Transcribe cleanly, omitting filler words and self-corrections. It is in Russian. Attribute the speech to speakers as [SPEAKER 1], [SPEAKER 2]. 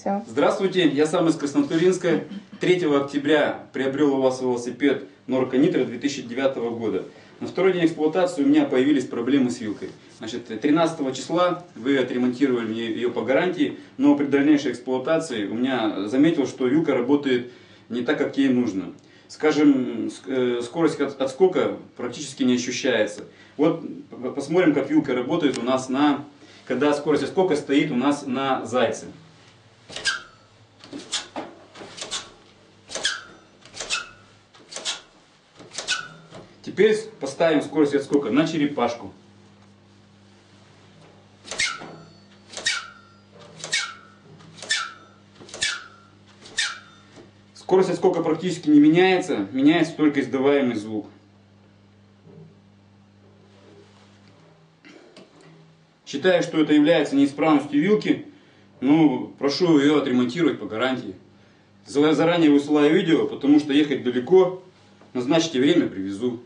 [SPEAKER 1] Все.
[SPEAKER 2] Здравствуйте, я сам из Краснотуринска. 3 октября приобрел у вас велосипед Norco Nitro 2009 года. На второй день эксплуатации у меня появились проблемы с вилкой. Значит, 13 числа вы отремонтировали мне ее по гарантии, но при дальнейшей эксплуатации у меня заметил, что вилка работает не так, как ей нужно. Скажем, скорость отскока практически не ощущается. Вот посмотрим, как вилка работает у нас когда скорость отскока стоит у нас на зайце. Теперь поставим скорость отскока на черепашку. Скорость отскока практически не меняется, меняется только издаваемый звук. Считаю, что это является неисправностью вилки, но прошу ее отремонтировать по гарантии. Заранее высылаю видео, потому что ехать далеко, назначьте время, привезу.